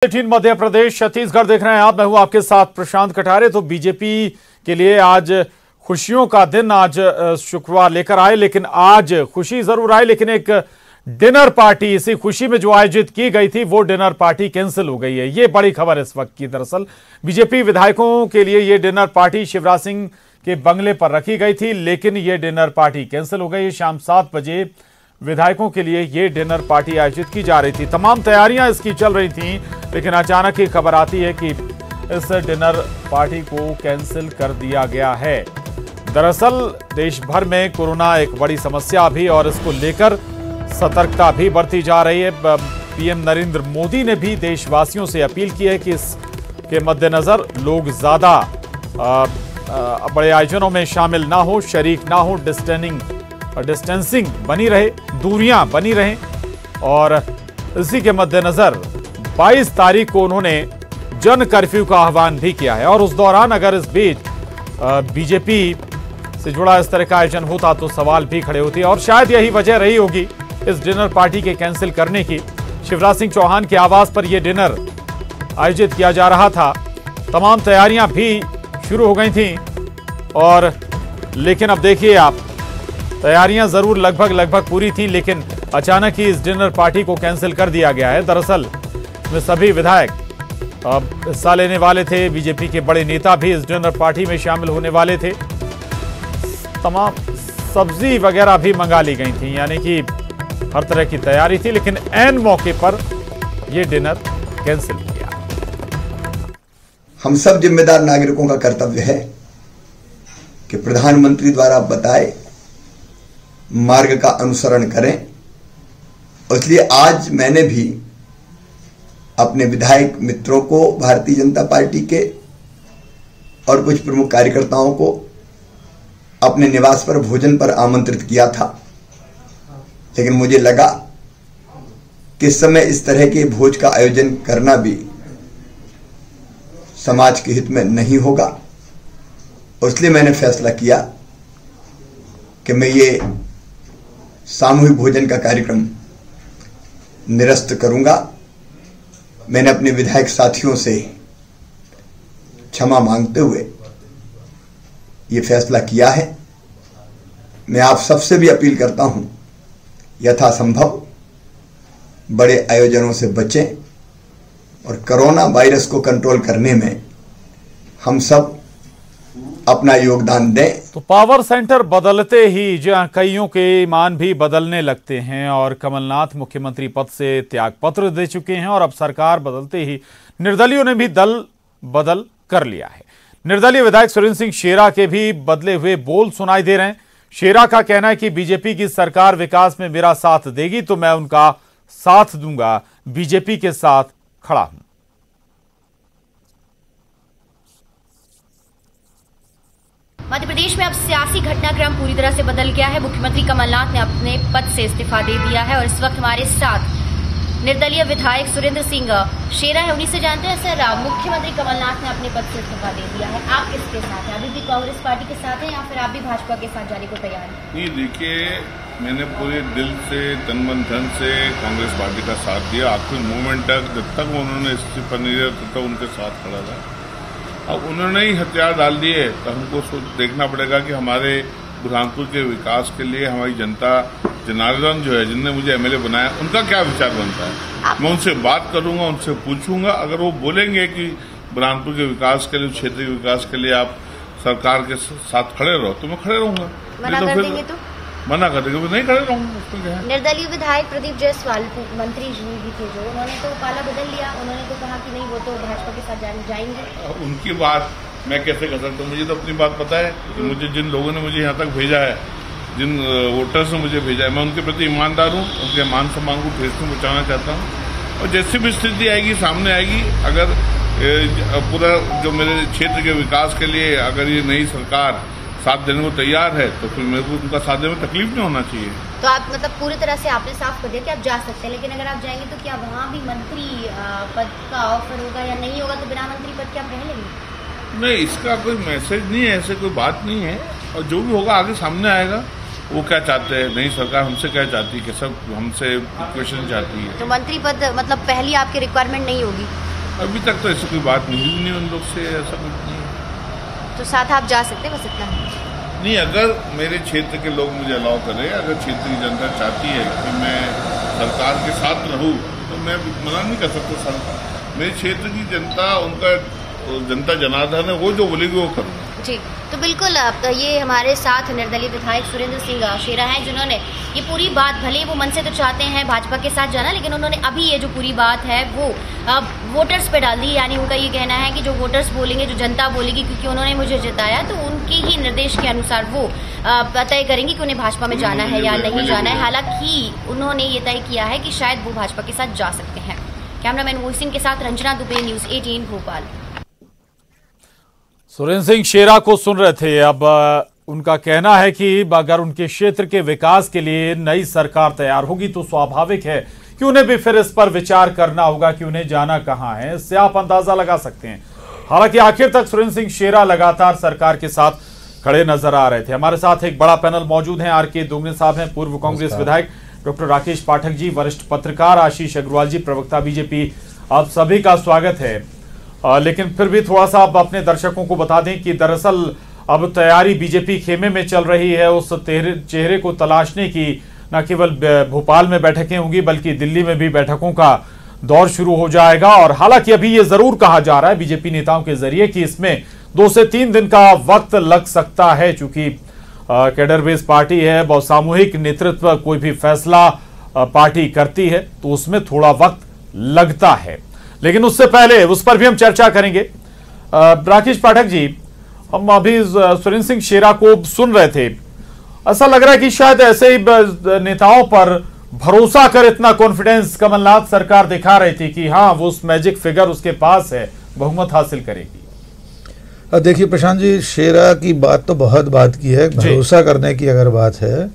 मध्य प्रदेश छत्तीसगढ़ देख रहे हैं आप। मैं हूं आपके साथ प्रशांत कटारे। तो बीजेपी के लिए आज खुशियों का दिन, आज शुक्रवार लेकर आए, लेकिन आज खुशी जरूर आई, लेकिन एक डिनर पार्टी इसी खुशी में जो आयोजित की गई थी वो डिनर पार्टी कैंसिल हो गई है। ये बड़ी खबर इस वक्त की। दरअसल बीजेपी विधायकों के लिए ये डिनर पार्टी शिवराज सिंह के बंगले पर रखी गई थी, लेकिन ये डिनर पार्टी कैंसिल हो गई। शाम 7 बजे विधायकों के लिए ये डिनर पार्टी आयोजित की जा रही थी। तमाम तैयारियां इसकी चल रही थीं, लेकिन अचानक ही खबर आती है कि इस डिनर पार्टी को कैंसिल कर दिया गया है। दरअसल देश भर में कोरोना एक बड़ी समस्या भी, और इसको लेकर सतर्कता भी बढ़ती जा रही है। पीएम नरेंद्र मोदी ने भी देशवासियों से अपील की है कि इसके मद्देनजर लोग ज्यादा बड़े आयोजनों में शामिल ना हो, शरीक ना हो, डिस्टेंसिंग बनी रहे, दूरियां बनी रहें। और इसी के मद्देनजर 22 तारीख को उन्होंने जन कर्फ्यू का आह्वान भी किया है। और उस दौरान अगर इस बीच बीजेपी से जुड़ा इस तरह का आयोजन होता तो सवाल भी खड़े होते, और शायद यही वजह रही होगी इस डिनर पार्टी के कैंसिल करने की। शिवराज सिंह चौहान के आवास पर यह डिनर आयोजित किया जा रहा था, तमाम तैयारियां भी शुरू हो गई थी, और लेकिन अब देखिए आप, तैयारियां जरूर लगभग पूरी थी, लेकिन अचानक ही इस डिनर पार्टी को कैंसिल कर दिया गया है। दरअसल में सभी विधायक हिस्सा लेने वाले थे, बीजेपी के बड़े नेता भी इस डिनर पार्टी में शामिल होने वाले थे। तमाम सब्जी वगैरह भी मंगा ली गई थी, यानी कि हर तरह की तैयारी थी, लेकिन ऐन मौके पर यह डिनर कैंसिल किया। हम सब जिम्मेदार नागरिकों का कर्तव्य है कि प्रधानमंत्री द्वारा बताए मार्ग का अनुसरण करें। इसलिए आज मैंने भी अपने विधायक मित्रों को, भारतीय जनता पार्टी के और कुछ प्रमुख कार्यकर्ताओं को अपने निवास पर भोजन पर आमंत्रित किया था, लेकिन मुझे लगा कि इस समय इस तरह के भोज का आयोजन करना भी समाज के हित में नहीं होगा। इसलिए मैंने फैसला किया कि मैं ये सामूहिक भोजन का कार्यक्रम निरस्त करूंगा। मैंने अपने विधायक साथियों से क्षमा मांगते हुए ये फैसला किया है। मैं आप सबसे भी अपील करता हूं, यथासंभव बड़े आयोजनों से बचें और कोरोना वायरस को कंट्रोल करने में हम सब अपना योगदान दें। तो पावर सेंटर बदलते ही जहां कईयों के ईमान भी बदलने लगते हैं, और कमलनाथ मुख्यमंत्री पद से त्यागपत्र दे चुके हैं, और अब सरकार बदलते ही निर्दलियों ने भी दल बदल कर लिया है। निर्दलीय विधायक सुरेंद्र सिंह शेरा के भी बदले हुए बोल सुनाई दे रहे हैं। शेरा का कहना है कि बीजेपी की सरकार विकास में मेरा साथ देगी तो मैं उनका साथ दूंगा, बीजेपी के साथ खड़ा हूं। मध्य प्रदेश में अब सियासी घटनाक्रम पूरी तरह से बदल गया है। मुख्यमंत्री कमलनाथ ने अपने पद से इस्तीफा दे दिया है, और इस वक्त हमारे साथ निर्दलीय विधायक सुरेंद्र सिंह शेरा है। उन्हीं से जानते हैं सर, मुख्यमंत्री कमलनाथ ने अपने पद से इस्तीफा दे दिया है, आप किसके साथ हैं? अभी भी कांग्रेस पार्टी के साथ हैं या फिर आप भी भाजपा के साथ जाने को तैयार हैं? नहीं, देखिए, मैंने पूरे दिल से, तन मन धन से कांग्रेस पार्टी का साथ दिया आखिरी मोमेंट तक। जब तक उन्होंने इस्तीफा नहीं दिया तब तक उनके साथ खड़ा था। अब उन्होंने ही हथियार डाल दिए तो हमको देखना पड़ेगा कि हमारे बुरहानपुर के विकास के लिए हमारी जनता, जनार्दन जो है, जिनने मुझे एमएलए बनाया, उनका क्या विचार बनता है। मैं उनसे बात करूंगा, उनसे पूछूंगा। अगर वो बोलेंगे कि बुरहानपुर के विकास के लिए, क्षेत्र के विकास के लिए आप सरकार के साथ खड़े रहो, तो मैं खड़े रहूंगा। मना कर देंगे तो मना कर देंगे, नहीं खड़े रहूंगा। उसमें क्या है? निर्दलीय विधायक प्रदीप जायसवाल मंत्री जी भी थे, जो उन्होंने तो पाला बदल लिया। उन्होंने तो कहा कि नहीं, वो तो भाजपा के साथ जाएंगे। उनकी बात मैं कैसे कर सकता हूँ? मुझे तो अपनी बात पता है कि मुझे जिन लोगों ने मुझे यहाँ तक भेजा है, जिन वोटर्स ने मुझे भेजा है, मैं उनके प्रति ईमानदार हूँ, उनके मान सम्मान को ठेस में पहुँचाना चाहता हूँ। और जैसी भी स्थिति आएगी, सामने आएगी, अगर पूरा जो मेरे क्षेत्र के विकास के लिए अगर ये नई सरकार साथ देने को तैयार है, तो फिर मेरे को उनका साथ देने में तकलीफ नहीं होना चाहिए। तो आप मतलब पूरी तरह से आपने साफ कर दिया कि आप जा सकते हैं, लेकिन अगर आप जाएंगे तो क्या वहाँ भी मंत्री पद का ऑफर होगा या नहीं होगा? तो बिना मंत्री पद के आप रह लेंगे? नहीं, इसका कोई मैसेज नहीं है, ऐसे कोई बात नहीं है। और जो भी होगा आगे सामने आएगा। वो क्या चाहते हैं, नई सरकार हमसे क्या चाहती है, कि सब हमसे क्वेश्चन चाहती है। तो मंत्री पद मतलब पहली आपकी रिक्वायरमेंट नहीं होगी? अभी तक तो ऐसी कोई बात नहीं हुई उन लोग से, ऐसा कुछ नहीं है। तो साथ आप जा सकते हैं, बस इतना नहीं, अगर मेरे क्षेत्र के लोग मुझे अलाउ करें, अगर क्षेत्र की जनता चाहती है कि मैं सरकार के साथ रहूं, तो मैं मना नहीं कर सकता। सरकार मेरे क्षेत्र की जनता, उनका जनता जनार्दन है, वो जो बोलेगी वो करूँगा जी। तो बिल्कुल ये हमारे साथ निर्दलीय विधायक सुरेंद्र सिंह शेरा हैं, जिन्होंने ये पूरी बात, भले वो मन से तो चाहते हैं भाजपा के साथ जाना, लेकिन उन्होंने अभी ये जो पूरी बात है वो वोटर्स पे डाल दी। यानी उनका ये कहना है कि जो वोटर्स बोलेंगे, जो जनता बोलेगी, क्योंकि उन्होंने मुझे जिताया, तो उनके ही निर्देश के अनुसार वो तय करेंगे कि उन्हें भाजपा में जाना है या नहीं जाना है। हालांकि उन्होंने ये तय किया है कि शायद वो भाजपा के साथ जा सकते हैं। कैमरामैन मोहित सिंह के साथ रंजना दुबे, न्यूज 18 भोपाल। सुरेंद्र सिंह शेरा को सुन रहे थे। अब उनका कहना है कि अगर उनके क्षेत्र के विकास के लिए नई सरकार तैयार होगी तो स्वाभाविक है कि उन्हें भी फिर इस पर विचार करना होगा कि उन्हें जाना कहां है। इससे आप अंदाजा लगा सकते हैं। हालांकि आखिर तक सुरेंद्र सिंह शेरा लगातार सरकार के साथ खड़े नजर आ रहे थे। हमारे साथ एक बड़ा पैनल मौजूद है। आर.के. दोंगने साहब हैं, पूर्व कांग्रेस विधायक, डॉक्टर राकेश पाठक जी, वरिष्ठ पत्रकार, आशीष अग्रवाल जी, प्रवक्ता बीजेपी। आप सभी का स्वागत है। लेकिन फिर भी थोड़ा सा आप अपने दर्शकों को बता दें कि दरअसल अब तैयारी बीजेपी खेमे में चल रही है उस चेहरे को तलाशने की। न केवल भोपाल में बैठकें होंगी बल्कि दिल्ली में भी बैठकों का दौर शुरू हो जाएगा। और हालांकि अभी ये जरूर कहा जा रहा है बीजेपी नेताओं के जरिए कि इसमें 2 से 3 दिन का वक्त लग सकता है, चूंकि कैडर बेस पार्टी है, बहुत सामूहिक नेतृत्व, कोई भी फैसला पार्टी करती है तो उसमें थोड़ा वक्त लगता है। लेकिन उससे पहले उस पर भी हम चर्चा करेंगे। राकेश पाठक जी, हम अभी सुरेंद्र सिंह शेरा को सुन रहे थे। ऐसा लग रहा है कि शायद ऐसे ही नेताओं पर भरोसा कर इतना कॉन्फिडेंस कमलनाथ सरकार दिखा रही थी कि हाँ, वो उस मैजिक फिगर उसके पास है, बहुमत हासिल करेगी। देखिए प्रशांत जी, शेरा की बात तो बहुत बात की है। भरोसा करने की अगर बात है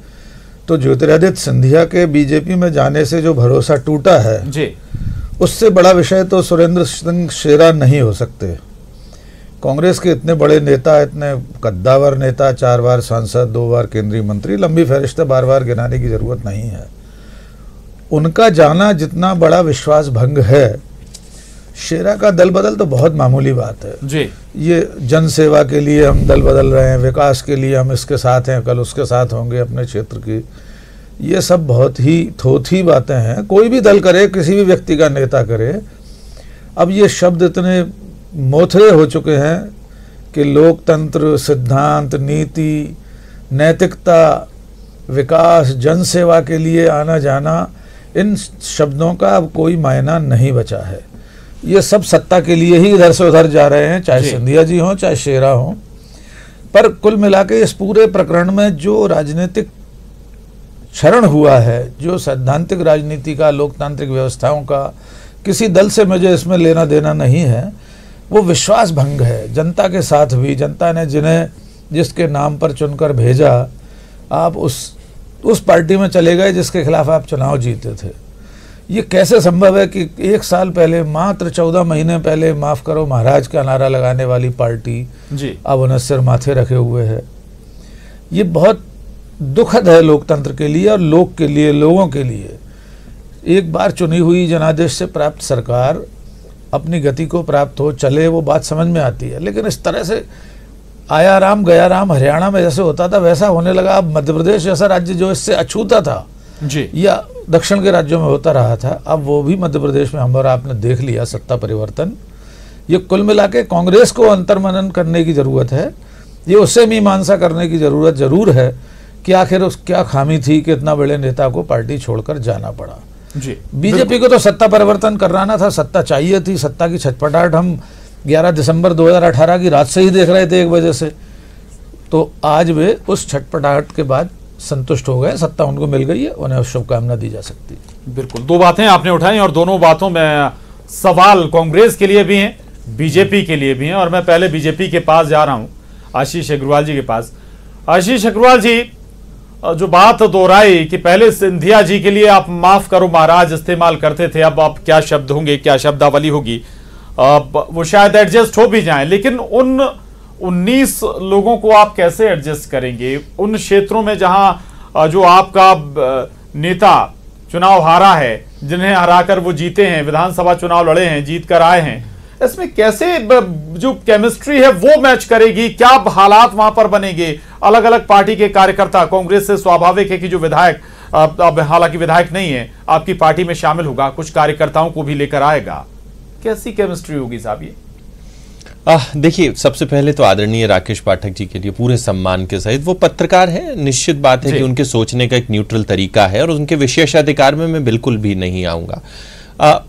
तो ज्योतिरादित्य सिंधिया के बीजेपी में जाने से जो भरोसा टूटा है जी, उससे बड़ा विषय तो सुरेंद्र सिंह शेरा नहीं हो सकते। कांग्रेस के इतने बड़े नेता, इतने कद्दावर नेता, 4 बार सांसद, 2 बार केंद्रीय मंत्री, लंबी फहरिस्त बार-बार गिनाने की जरूरत नहीं है। उनका जाना जितना बड़ा विश्वास भंग है, शेरा का दल बदल तो बहुत मामूली बात है जी। ये जन सेवा के लिए हम दल बदल रहे हैं, विकास के लिए हम इसके साथ हैं, कल उसके साथ होंगे अपने क्षेत्र की, ये सब बहुत ही थोथी बातें हैं। कोई भी दल करे, किसी भी व्यक्ति का नेता करे, अब ये शब्द इतने मोथरे हो चुके हैं कि लोकतंत्र, सिद्धांत, नीति, नैतिकता, विकास, जनसेवा के लिए आना जाना, इन शब्दों का अब कोई मायना नहीं बचा है। ये सब सत्ता के लिए ही इधर से उधर जा रहे हैं, चाहे सिंधिया जी हों, चाहे शेरा हों। पर कुल मिला के इस पूरे प्रकरण में जो राजनीतिक क्षरण हुआ है, जो सैद्धांतिक राजनीति का, लोकतांत्रिक व्यवस्थाओं का, किसी दल से मुझे इसमें लेना देना नहीं है, वो विश्वास भंग है। जनता के साथ भी, जनता ने जिन्हें जिसके नाम पर चुनकर भेजा, आप उस पार्टी में चले गए जिसके खिलाफ आप चुनाव जीते थे। ये कैसे संभव है कि 1 साल पहले, मात्र 14 महीने पहले, माफ करो महाराज का नारा लगाने वाली पार्टी जी अब उन्हें सिर माथे रखे हुए है। ये बहुत दुखद है लोकतंत्र के लिए और लोग के लिए, लोगों के लिए। एक बार चुनी हुई जनादेश से प्राप्त सरकार अपनी गति को प्राप्त हो चले, वो बात समझ में आती है। लेकिन इस तरह से आया राम गया राम, हरियाणा में जैसे होता था वैसा होने लगा। अब मध्य प्रदेश जैसा राज्य जो इससे अछूता था जी, या दक्षिण के राज्यों में होता रहा था, अब वो भी मध्य प्रदेश में हम और आपने देख लिया सत्ता परिवर्तन। ये कुल मिला के कांग्रेस को अंतर्मनन करने की जरूरत है। ये उससे मीमांसा करने की जरूरत जरूर है कि आखिर उस क्या खामी थी कि इतना बड़े नेता को पार्टी छोड़कर जाना पड़ा जी। बीजेपी को तो सत्ता परिवर्तन कराना था, सत्ता चाहिए थी। सत्ता की छटपटाहट हम 11 दिसंबर 2018 की रात से ही देख रहे थे 1 बजे से। तो आज वे उस छटपटाहट के बाद संतुष्ट हो गए, सत्ता उनको मिल गई है, उन्हें शुभकामना दी जा सकती है। बिल्कुल, 2 बातें आपने उठाई और दोनों बातों में सवाल कांग्रेस के लिए भी हैं, बीजेपी के लिए भी हैं। और मैं पहले बीजेपी के पास जा रहा हूं, आशीष अग्रवाल जी के पास। आशीष अग्रवाल जी, जो बात दोहराई कि पहले सिंधिया जी के लिए आप माफ करो महाराज इस्तेमाल करते थे, अब आप क्या शब्द होंगे, क्या शब्दावली होगी, वो शायद एडजस्ट हो भी जाए, लेकिन उन 19 लोगों को आप कैसे एडजस्ट करेंगे उन क्षेत्रों में जहां जो आपका नेता चुनाव हारा है, जिन्हें हराकर वो जीते हैं, विधानसभा चुनाव लड़े हैं, जीत कर आए हैं, इसमें कैसे जो केमिस्ट्री है वो मैच करेगी, क्या हालात वहां पर बनेंगे? अलग अलग पार्टी के कार्यकर्ता, कांग्रेस से स्वाभाविक है कि जो विधायक, अब हालांकि विधायक नहीं है, आपकी पार्टी में शामिल होगा, कुछ कार्यकर्ताओं को भी लेकर आएगा, कैसी केमिस्ट्री होगी साहब ये? देखिए, सबसे पहले तो आदरणीय राकेश पाठक जी के लिए पूरे सम्मान के सहित, वो पत्रकार है, निश्चित बात है कि उनके सोचने का एक न्यूट्रल तरीका है और उनके विशेषाधिकार में मैं बिल्कुल भी नहीं आऊंगा।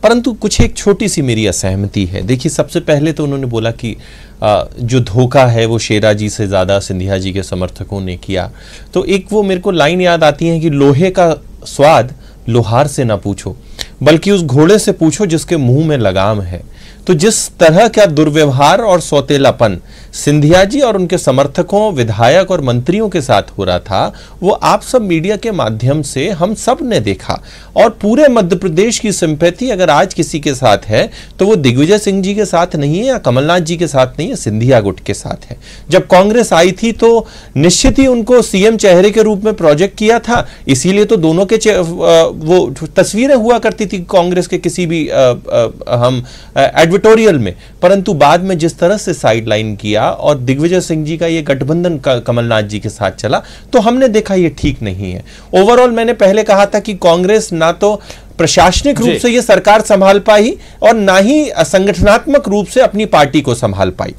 परंतु कुछ एक छोटी सी मेरी असहमति है। देखिए, सबसे पहले तो उन्होंने बोला कि जो धोखा है वो शेरा जी से ज़्यादा सिंधिया जी के समर्थकों ने किया। तो एक वो मेरे को लाइन याद आती है कि लोहे का स्वाद लोहार से ना पूछो, बल्कि उस घोड़े से पूछो जिसके मुंह में लगाम है। तो जिस तरह का दुर्व्यवहार और सौतेलापन सिंधिया जी और उनके समर्थकों, विधायक और मंत्रियों के साथ हो रहा था, वो आप सब मीडिया के माध्यम से हम सब ने देखा। और पूरे मध्य प्रदेश की सिंपैथी अगर आज किसी के साथ है तो वो दिग्विजय सिंह जी के साथ नहीं है या कमलनाथ जी के साथ नहीं है, सिंधिया गुट के साथ है। जब कांग्रेस आई थी तो निश्चित ही उनको सीएम चेहरे के रूप में प्रोजेक्ट किया था, इसीलिए तो दोनों के वो तस्वीरें हुआ करती थी कांग्रेस के किसी भी हम एडिटोरियल में। परंतु बाद में जिस तरह से साइडलाइन किया और दिग्विजय सिंह जी का ये गठबंधन कमलनाथ जी के साथ चला, तो हमने देखा ये ठीक नहीं है। ओवरऑल मैंने पहले कहा था कि कांग्रेस ना तो प्रशासनिक रूप से ये सरकार संभाल पाई और ना ही संगठनात्मक रूप से अपनी पार्टी को संभाल पाई।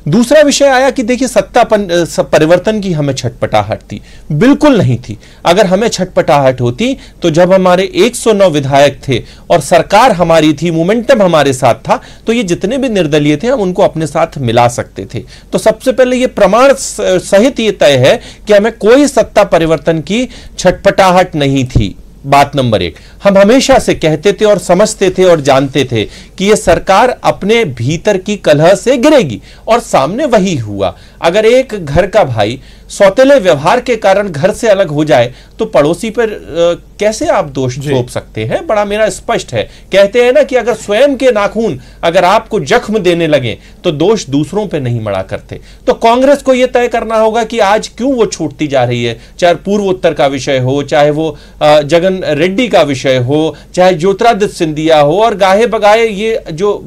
दूसरा विषय आया कि देखिए, सत्ता परिवर्तन की हमें छटपटाहट थी, बिल्कुल नहीं थी। अगर हमें छटपटाहट होती तो जब हमारे 109 विधायक थे और सरकार हमारी थी, मोमेंटम हमारे साथ था, तो ये जितने भी निर्दलीय थे हम उनको अपने साथ मिला सकते थे। तो सबसे पहले ये प्रमाण सहित ये तय है कि हमें कोई सत्ता परिवर्तन की छटपटाहट नहीं थी। बात नंबर 1, हम हमेशा से कहते थे और समझते थे और जानते थे कि यह सरकार अपने भीतर की कलह से गिरेगी, और सामने वही हुआ। अगर एक घर का भाई सौतेले व्यवहार के कारण घर से अलग हो जाए तो पड़ोसी पर कैसे आप दोष थोप सकते हैं? बड़ा मेरा स्पष्ट है। कहते हैं ना कि अगर स्वयं के नाखून अगर आपको जख्म देने लगे तो दोष दूसरों पे नहीं मड़ा करते। तो कांग्रेस को यह तय करना होगा कि आज क्यों वो छूटती जा रही है, चाहे पूर्वोत्तर का विषय हो, चाहे वो जगन रेड्डी का विषय हो, चाहे ज्योतिरादित्य सिंधिया हो, और गाहे बगाहे ये जो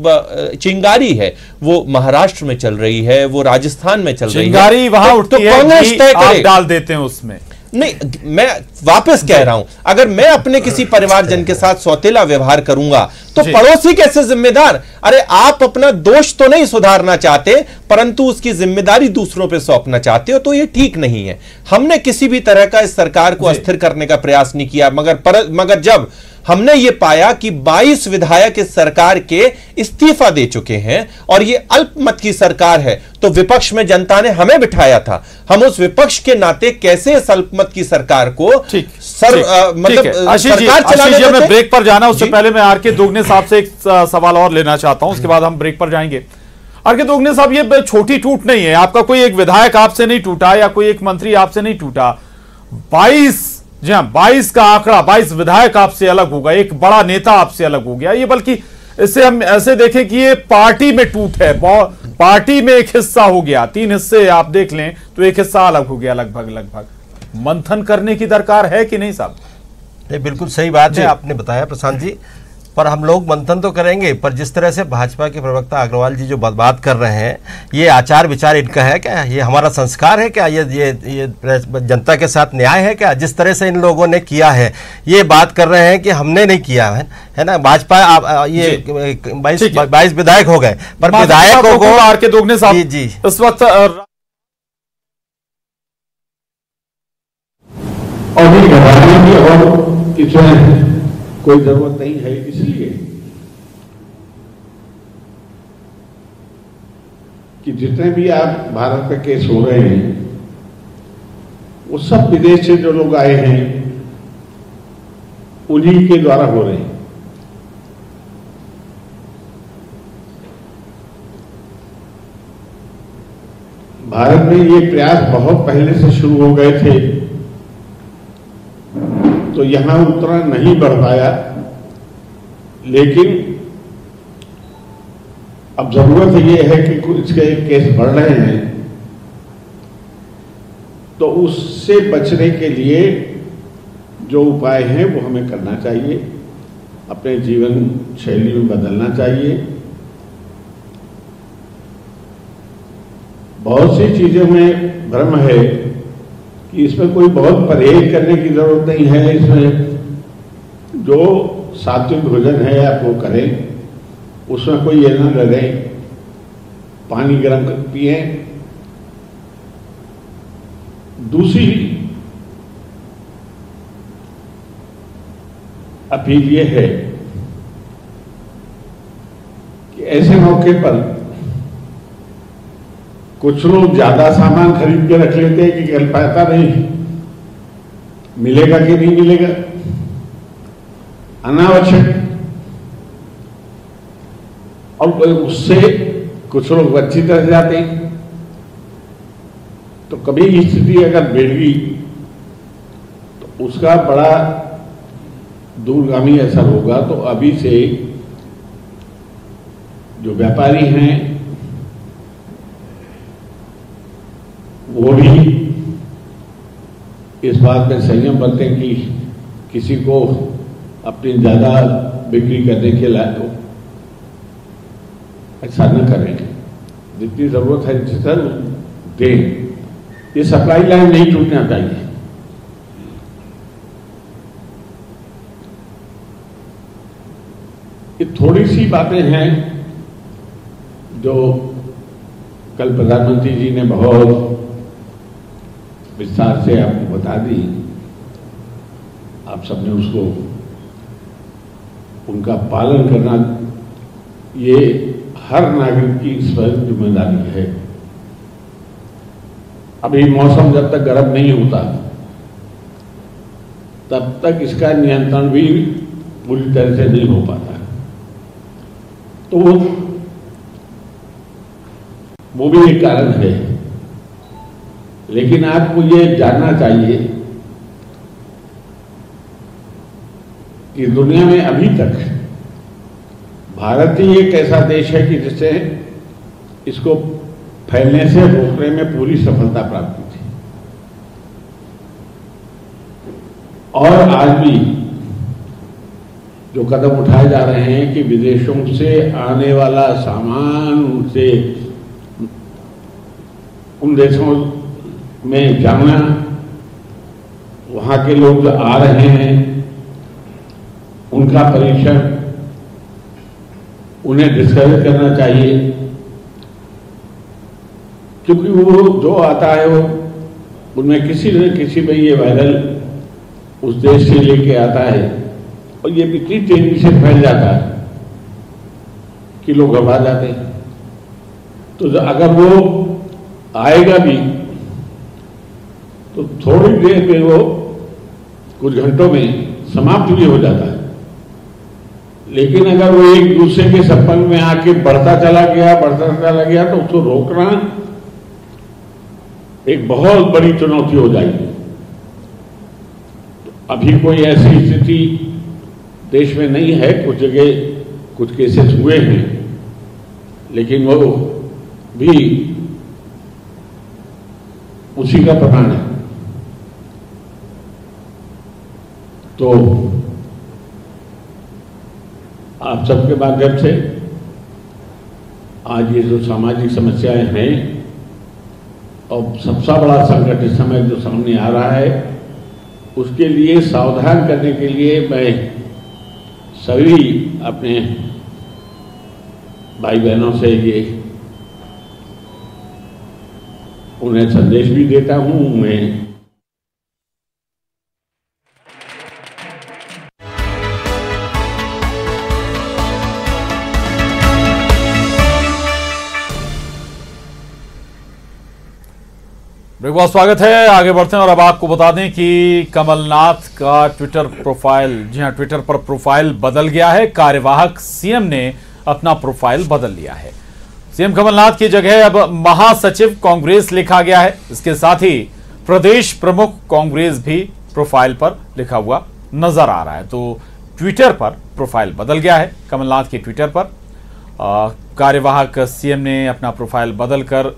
चिंगारी है वो महाराष्ट्र में चल रही है, वो राजस्थान में चल रही है, चिंगारी वहां उठती है, कांग्रेस तय करे, आप डाल देते हैं उसमें। नहीं, मैं वापस कह रहा हूं, अगर मैं अपने किसी परिवारजन के साथ सौतेला व्यवहार करूंगा तो पड़ोसी कैसे जिम्मेदार? अरे आप अपना दोष तो नहीं सुधारना चाहते, परंतु उसकी जिम्मेदारी दूसरों पे सौंपना चाहते हो, तो ये ठीक नहीं है। हमने किसी भी तरह का इस सरकार को अस्थिर करने का प्रयास नहीं किया, मगर जब हमने ये पाया कि 22 विधायक इस सरकार के इस्तीफा दे चुके हैं और ये अल्पमत की सरकार है, तो विपक्ष में जनता ने हमें बिठाया था। हम उस विपक्ष के नाते कैसे इस अल्पमत की सरकार को सरकार चलाने देते? ब्रेक पर जाना, उससे पहले मैं आर.के. दोगने साहब से एक सवाल और लेना चाहता हूं, उसके बाद हम ब्रेक पर जाएंगे। आर.के. दोगने साहब, ये छोटी टूट नहीं है, आपका कोई एक विधायक आपसे नहीं टूटा या कोई एक मंत्री आपसे नहीं टूटा, 22 का आंकड़ा, 22 विधायक आपसे अलग हो गए, एक बड़ा नेता आपसे अलग हो गया। ये बल्कि इससे हम ऐसे देखें कि ये पार्टी में टूट है, पार्टी में एक हिस्सा हो गया, 3 हिस्से आप देख लें तो एक हिस्सा अलग हो गया लगभग। मंथन करने की दरकार है कि नहीं साहब? बिल्कुल सही बात है, आपने बताया प्रशांत जी। पर हम लोग मंथन तो करेंगे, पर जिस तरह से भाजपा के प्रवक्ता अग्रवाल जी जो बात कर रहे हैं, ये आचार विचार इनका है क्या? ये हमारा संस्कार है क्या? ये जनता के साथ न्याय है क्या? जिस तरह से इन लोगों ने किया है, ये बात कर रहे हैं कि हमने नहीं किया है ना। भाजपा ये 22 विधायक हो गए, पर विधायकों को आर.के. दोगने साहब जी इस वक्त कोई जरूरत नहीं है, इसलिए कि जितने भी आप भारत पे केस हो रहे हैं वो सब विदेश से जो लोग आए हैं उन्हीं के द्वारा हो रहे हैं। भारत में ये प्रयास बहुत पहले से शुरू हो गए थे, तो यहां उतना नहीं बढ़ पाया, लेकिन अब जरूरत ये है कि इसके केस बढ़ रहे हैं, तो उससे बचने के लिए जो उपाय हैं वो हमें करना चाहिए, अपने जीवन शैली में बदलना चाहिए। बहुत सी चीजों में भ्रम है कि इसमें कोई बहुत परहेज करने की जरूरत नहीं है। इसमें जो सात्विक भोजन है आप वो करें, उसमें कोई ये ना लगे, पानी गर्म कर पिए। दूसरी अपील ये है कि ऐसे मौके पर कुछ लोग ज्यादा सामान खरीद के रख लेते हैं कि कल पता नहीं मिलेगा कि नहीं मिलेगा, अनावश्यक, और उससे कुछ लोग वंचित रह जाते हैं। तो कभी स्थिति अगर बिगड़ गई तो उसका बड़ा दूरगामी असर होगा। तो अभी से जो व्यापारी हैं वो भी इस बात में संयम बरतें कि किसी को अपनी ज्यादा बिक्री करने के लायक ऐसा न करें। जितनी जरूरत है जितना दें। ये सप्लाई लाइन नहीं टूटना चाहिए। ये थोड़ी सी बातें हैं जो कल प्रधानमंत्री जी ने बहुत विस्तार से आपको बता दी। आप सबने उसको उनका पालन करना ये हर नागरिक की इस पर जिम्मेदारी है। अभी मौसम जब तक गर्म नहीं होता तब तक इसका नियंत्रण भी पूरी तरह से नहीं हो पाता। तो वो भी एक कारण है। लेकिन आपको ये जानना चाहिए कि दुनिया में अभी तक भारत ही एक ऐसा देश है कि जिससे इसको फैलने से रोकने में पूरी सफलता प्राप्त की थी। और आज भी जो कदम उठाए जा रहे हैं कि विदेशों से आने वाला सामान उनसे उन देशों में जाना, वहां के लोग जो आ रहे हैं उनका परीक्षण, उन्हें डिस्करेज करना चाहिए। क्योंकि वो जो आता है वो उनमें किसी न किसी में ये वायरल उस देश से लेके आता है और ये इतनी तेजी से फैल जाता है कि लोग घबरा जाते हैं। तो अगर वो आएगा भी तो थोड़ी देर में वो कुछ घंटों में समाप्त भी हो जाता है। लेकिन अगर वो एक दूसरे के संपर्क में आके बढ़ता चला गया तो उसको रोकना एक बहुत बड़ी चुनौती हो जाएगी। तो अभी कोई ऐसी स्थिति देश में नहीं है। कुछ जगह कुछ केसेस हुए हैं लेकिन वो भी उसी का प्रमाण है। तो आप सबके माध्यम से आज ये जो सामाजिक समस्याएं हैं और सबसे बड़ा संकट इस समय जो सामने आ रहा है उसके लिए सावधान करने के लिए मैं सभी अपने भाई बहनों से ये उन्हें संदेश भी देता हूं। मैं बहुत स्वागत है। आगे बढ़ते हैं और अब आपको बता दें कि कमलनाथ का ट्विटर प्रोफाइल, जी हां, ट्विटर पर प्रोफाइल बदल गया है। कार्यवाहक सीएम ने अपना प्रोफाइल बदल लिया है। सीएम कमलनाथ की जगह अब महासचिव कांग्रेस लिखा गया है। इसके साथ ही प्रदेश प्रमुख कांग्रेस भी प्रोफाइल पर लिखा हुआ नजर आ रहा है। तो ट्विटर पर प्रोफाइल बदल गया है। कमलनाथ के ट्विटर पर कार्यवाहक सीएम ने अपना प्रोफाइल बदलकर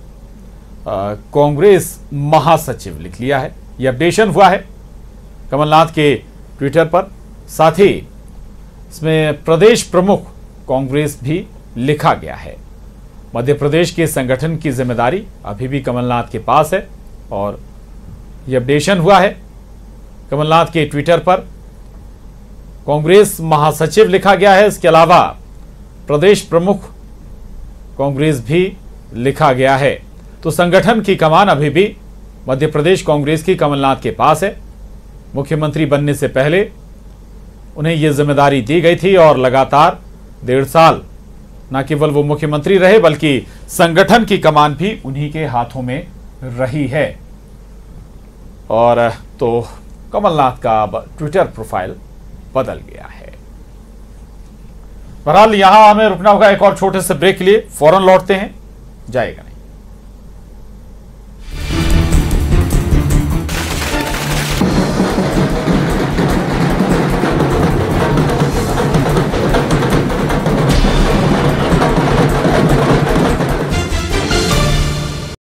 कांग्रेस महासचिव लिख लिया है। यह अपडेशन हुआ है कमलनाथ के ट्विटर पर। साथ ही इसमें प्रदेश प्रमुख कांग्रेस भी लिखा गया है। मध्य प्रदेश के संगठन की जिम्मेदारी अभी भी कमलनाथ के पास है और यह अपडेशन हुआ है कमलनाथ के ट्विटर पर। कांग्रेस महासचिव लिखा गया है, इसके अलावा प्रदेश प्रमुख कांग्रेस भी लिखा गया है। तो संगठन की कमान अभी भी मध्य प्रदेश कांग्रेस की कमलनाथ के पास है। मुख्यमंत्री बनने से पहले उन्हें यह जिम्मेदारी दी गई थी और लगातार 1.5 साल न केवल वो मुख्यमंत्री रहे बल्कि संगठन की कमान भी उन्हीं के हाथों में रही है। और तो कमलनाथ का ट्विटर प्रोफाइल बदल गया है। बहरहाल यहां हमें रुकना होगा एक और छोटे से ब्रेक के लिए, फौरन लौटते हैं, जाएगा नहीं।